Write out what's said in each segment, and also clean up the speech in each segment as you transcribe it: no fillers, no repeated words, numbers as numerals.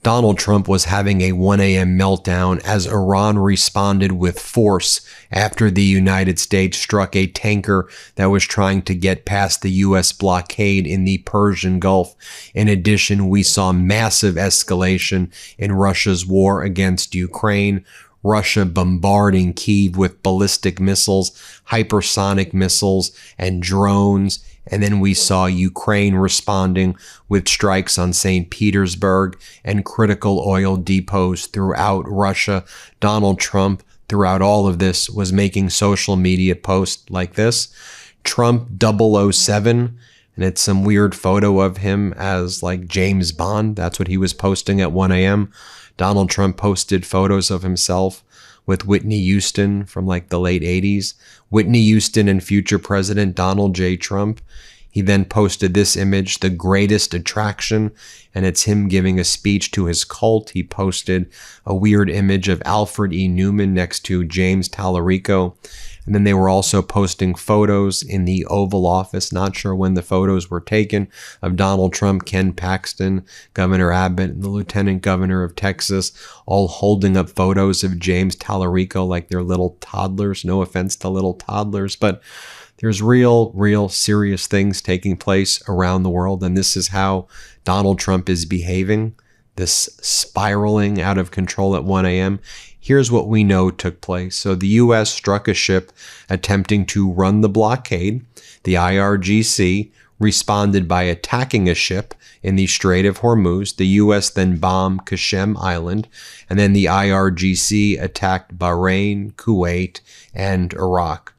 Donald Trump was having a 1 a.m. meltdown as Iran responded with force after the United States struck a tanker that was trying to get past the U.S. blockade in the Persian Gulf. In addition, we saw massive escalation in Russia's war against Ukraine. Russia bombarding Kyiv with ballistic missiles, hypersonic missiles, and drones. And then we saw Ukraine responding with strikes on St. Petersburg and critical oil depots throughout Russia. Donald Trump, throughout all of this, was making social media posts like this. Trump 007, and it's some weird photo of him as like James Bond. That's what he was posting at 1 a.m. Donald Trump posted photos of himself with Whitney Houston from like the late 80s. Whitney Houston and future President Donald J. Trump. He then posted this image, the greatest attraction, and it's him giving a speech to his cult. He posted a weird image of Alfred E. Newman next to James Tallarico. And then they were also posting photos in the Oval Office, not sure when the photos were taken, of Donald Trump, Ken Paxton, Governor Abbott, and the Lieutenant Governor of Texas, all holding up photos of James Tallarico like they're little toddlers. No offense to little toddlers, but there's real serious things taking place around the world, and this is how Donald Trump is behaving, this spiraling out of control at 1 a.m. Here's what we know took place. So the U.S. struck a ship attempting to run the blockade. The IRGC responded by attacking a ship in the Strait of Hormuz. The U.S. then bombed Qasem Island, and then the IRGC attacked Bahrain, Kuwait, and Iraq.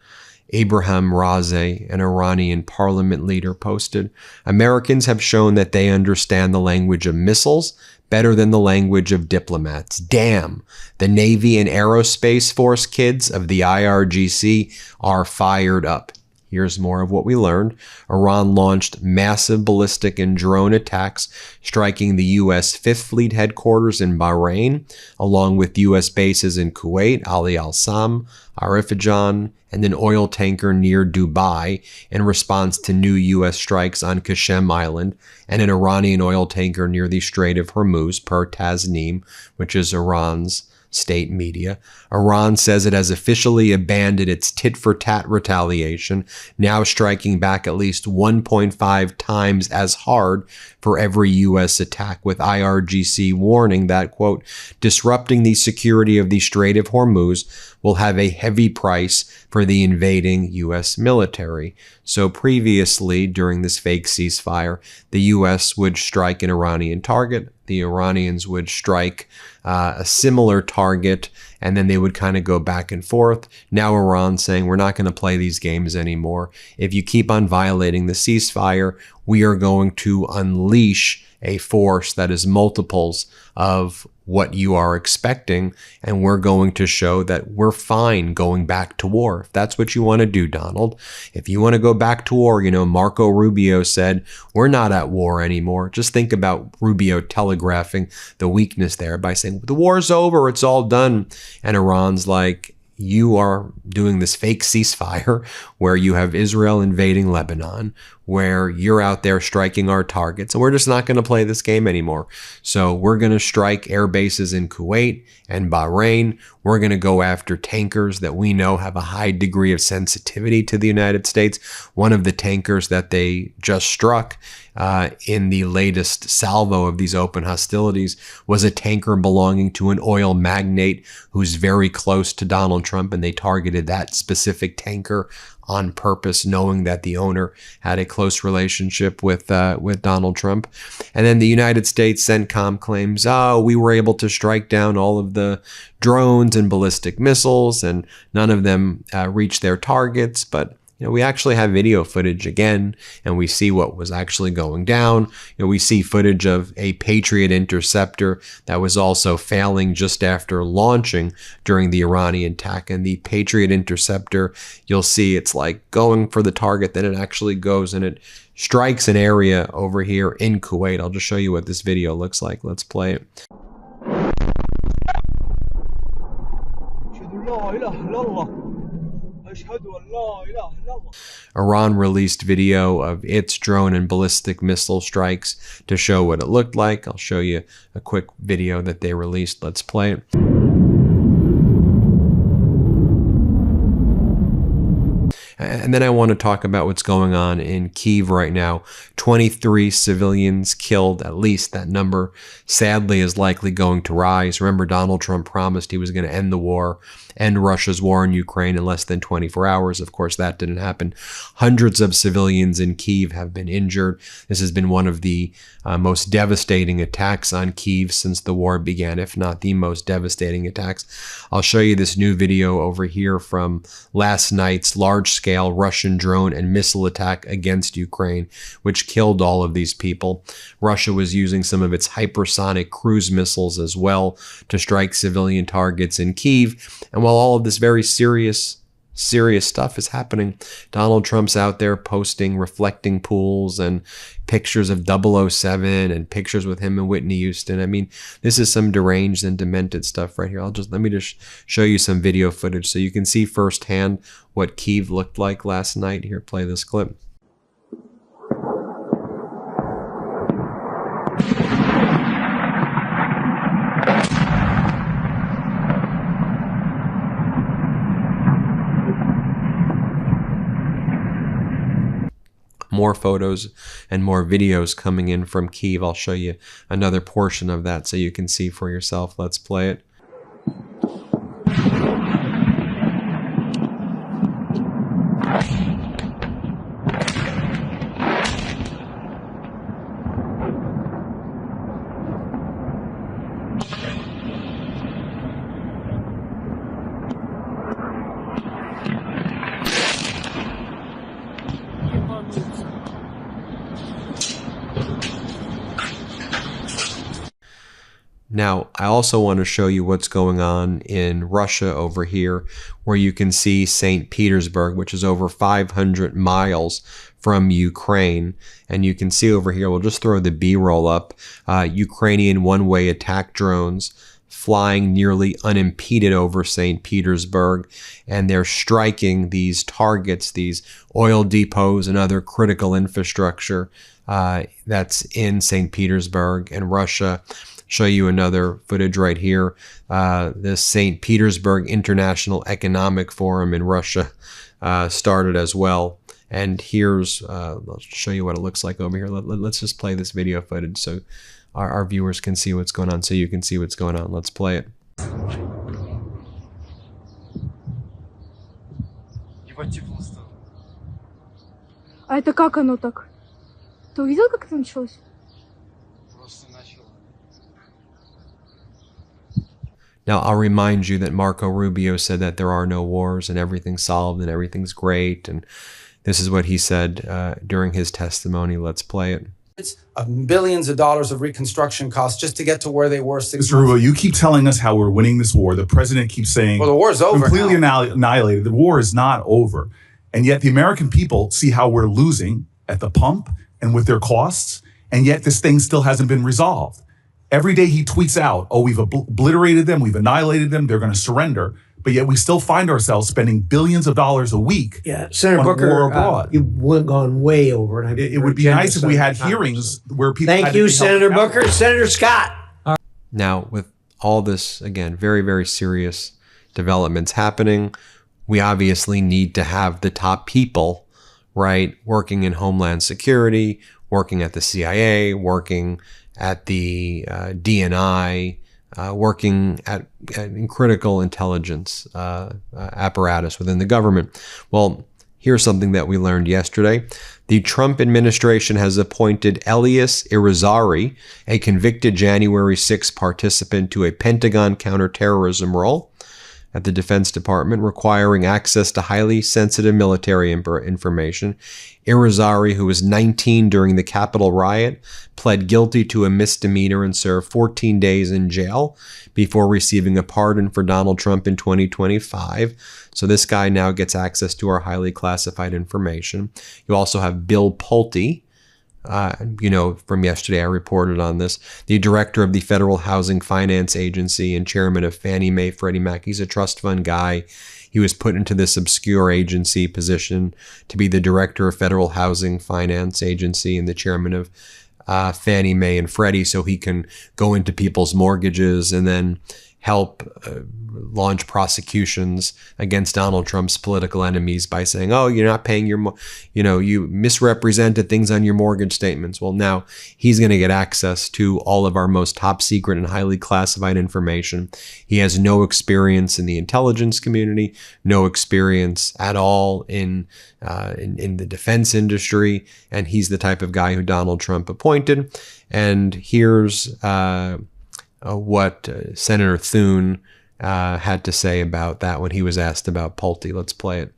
Abraham Razi, an Iranian parliament leader, posted, "Americans have shown that they understand the language of missiles better than the language of diplomats. Damn, the Navy and Aerospace Force kids of the IRGC are fired up." Here's more of what we learned. Iran launched massive ballistic and drone attacks, striking the U.S. 5th Fleet headquarters in Bahrain, along with U.S. bases in Kuwait, Ali al-Sam, Arifjan, and an oil tanker near Dubai in response to new U.S. strikes on Qasem Island, and an Iranian oil tanker near the Strait of Hormuz, per Tasnim, which is Iran's state media. Iran says it has officially abandoned its tit-for-tat retaliation, now striking back at least 1.5 times as hard for every U.S. attack, with IRGC warning that, quote, disrupting the security of the Strait of Hormuz will have a heavy price for the invading U.S. military. So previously, during this fake ceasefire, the U.S. would strike an Iranian target, the Iranians would strike a similar target, and then they would kind of go back and forth. Now Iran's saying, we're not going to play these games anymore. If you keep on violating the ceasefire, we are going to unleash a force that is multiples of what you are expecting, and we're going to show that we're fine going back to war. If that's what you want to do, Donald, if you want to go back to war, you know, Marco Rubio said, we're not at war anymore. Just think about Rubio telegraphing the weakness there by saying, the war's over, it's all done. And Iran's like, you are doing this fake ceasefire where you have Israel invading Lebanon, where you're out there striking our targets, and we're just not going to play this game anymore. So we're going to strike air bases in Kuwait and Bahrain. We're going to go after tankers that we know have a high degree of sensitivity to the United States. One of the tankers that they just struck in the latest salvo of these open hostilities was a tanker belonging to an oil magnate who's very close to Donald Trump, and they targeted that specific tanker on purpose, knowing that the owner had a close relationship with Donald Trump. And then the United States CENTCOM claims, oh, we were able to strike down all of the drones and ballistic missiles, and none of them reached their targets. But you know, we actually have video footage again, and we see what was actually going down. You know, we see footage of a Patriot interceptor that was also failing just after launching during the Iranian attack. And the Patriot interceptor, you'll see it's like going for the target, then it actually goes and it strikes an area over here in Kuwait. I'll just show you what this video looks like. Let's play it. Iran released video of its drone and ballistic missile strikes to show what it looked like. I'll show you a quick video that they released. Let's play it. And then I want to talk about what's going on in Kyiv right now. 23 civilians killed, at least. That number, sadly, is likely going to rise. Remember, Donald Trump promised he was going to end the war, end Russia's war in Ukraine in less than 24 hours. Of course, that didn't happen. Hundreds of civilians in Kyiv have been injured. This has been one of the most devastating attacks on Kyiv since the war began, if not the most devastating attacks. I'll show you this new video over here from last night's large-scale Russian drone and missile attack against Ukraine, which killed all of these people. Russia was using some of its hypersonic cruise missiles as well to strike civilian targets in Kyiv. And while all of this very serious stuff is happening, Donald Trump's out there posting reflecting pools and pictures of 007 and pictures with him and Whitney Houston. I mean, this is some deranged and demented stuff right here. Let me just show you some video footage so you can see firsthand what Kyiv looked like last night. Here, play this clip. More photos and more videos coming in from Kyiv. I'll show you another portion of that so you can see for yourself. Let's play it. Now, I also want to show you what's going on in Russia over here, where you can see St. Petersburg, which is over 500 miles from Ukraine. And you can see over here, we'll just throw the B-roll up, Ukrainian one-way attack drones flying nearly unimpeded over St. Petersburg, and they're striking these targets, these oil depots and other critical infrastructure that's in St. Petersburg and Russia. Show you another footage right here. The St. Petersburg International Economic Forum in Russia started as well. And here's, I'll show you what it looks like over here. Let's just play this video footage so our viewers can see what's going on, so you can see what's going on. Let's play it. А это как оно так? Ты увидел, как это началось? Now, I'll remind you that Marco Rubio said that there are no wars and everything's solved and everything's great. And this is what he said during his testimony. Let's play it. It's billions of dollars of reconstruction costs just to get to where they were 6 months Mr. Rubio, you keep telling us how we're winning this war. The president keeps saying, well, the war's over completely now. Annihilated. The war is not over. And yet the American people see how we're losing at the pump and with their costs. And yet this thing still hasn't been resolved. Every day he tweets out, oh, we've obliterated them, we've annihilated them, they're going to surrender. But yet we still find ourselves spending billions of dollars a week Senator on Booker, war abroad. You've gone way over. And It would be nice if we had hearings where people Thank you, Senator Booker. Senator Scott. Now, with all this, again, very, very serious developments happening, we obviously need to have the top people, right, working in Homeland Security, working at the CIA, working at the DNI, working in critical intelligence apparatus within the government. Well, here's something that we learned yesterday. The Trump administration has appointed Elias Irizarry, a convicted January 6 participant, to a Pentagon counterterrorism role at the Defense Department, requiring access to highly sensitive military information. Irizarry, who was 19 during the Capitol riot, pled guilty to a misdemeanor and served 14 days in jail before receiving a pardon for Donald Trump in 2025. So this guy now gets access to our highly classified information. You also have Bill Pulte, From yesterday, I reported on this. The director of the Federal Housing Finance Agency and chairman of Fannie Mae, Freddie Mac. He's a trust fund guy. He was put into this obscure agency position to be the director of Federal Housing Finance Agency and the chairman of Fannie Mae and Freddie, so he can go into people's mortgages and then help launch prosecutions against Donald Trump's political enemies by saying, oh, you're not paying you misrepresented things on your mortgage statements. Well, now he's going to get access to all of our most top secret and highly classified information. He has no experience in the intelligence community, no experience at all in the defense industry, and he's the type of guy who Donald Trump appointed. And here's what Senator Thune had to say about that when he was asked about Pulte. Let's play it.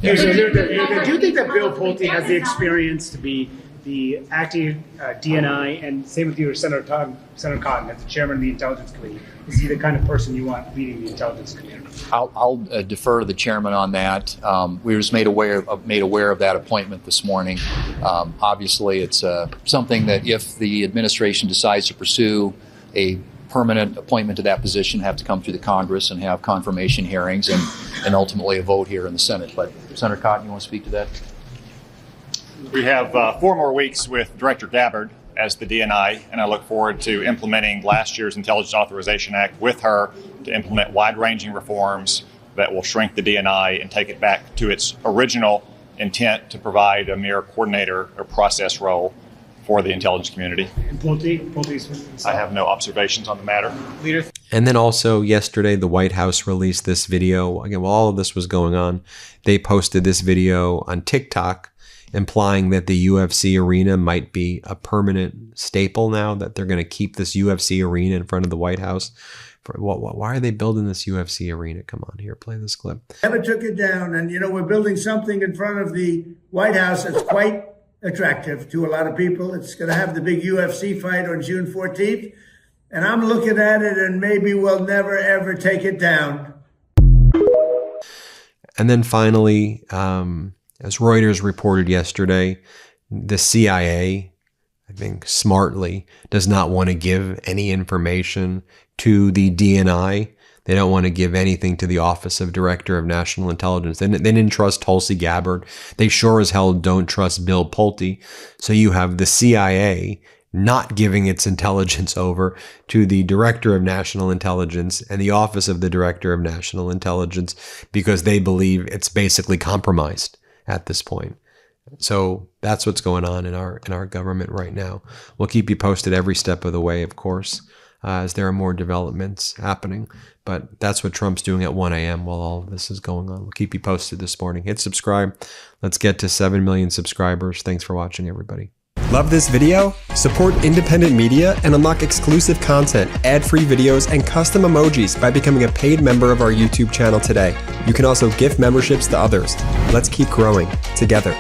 Do you think that Bill Pulte has the experience to be the acting DNI, and same with you, Senator Cotton, as the chairman of the Intelligence Committee? Is he the kind of person you want leading the intelligence community? I'll defer to the chairman on that. We were just made aware of that appointment this morning. Obviously, it's something that if the administration decides to pursue a permanent appointment to that position, have to come through the Congress and have confirmation hearings and ultimately a vote here in the Senate. But Senator Cotton, you want to speak to that? We have 4 more weeks with Director Gabbard as the DNI, and I look forward to implementing last year's Intelligence Authorization Act with her to implement wide-ranging reforms that will shrink the DNI and take it back to its original intent to provide a mere coordinator or process role for the intelligence community. And Pulte's I have no observations on the matter. Leader. And then also yesterday, the White House released this video. Again, while all of this was going on, they posted this video on TikTok implying that the UFC arena might be a permanent staple now, that they're going to keep this UFC arena in front of the White House. Why are they building this UFC arena? Come on, here, play this clip. Never took it down. And, we're building something in front of the White House that's quite attractive to a lot of people. It's going to have the big UFC fight on June 14th. And I'm looking at it, and maybe we'll never, ever take it down. And then finally, as Reuters reported yesterday, the CIA, I think smartly, does not want to give any information to the DNI. They don't want to give anything to the Office of Director of National Intelligence. They didn't trust Tulsi Gabbard. They sure as hell don't trust Bill Pulte. So you have the CIA not giving its intelligence over to the Director of National Intelligence and the Office of the Director of National Intelligence because they believe it's basically compromised at this point. So that's what's going on in our government right now. We'll keep you posted every step of the way, of course, as there are more developments happening. But that's what Trump's doing at 1 a.m. while all of this is going on. We'll keep you posted this morning. Hit subscribe. Let's get to 7 million subscribers. Thanks for watching, everybody. Love this video? Support independent media and unlock exclusive content, ad-free videos, and custom emojis by becoming a paid member of our YouTube channel today. You can also gift memberships to others. Let's keep growing together.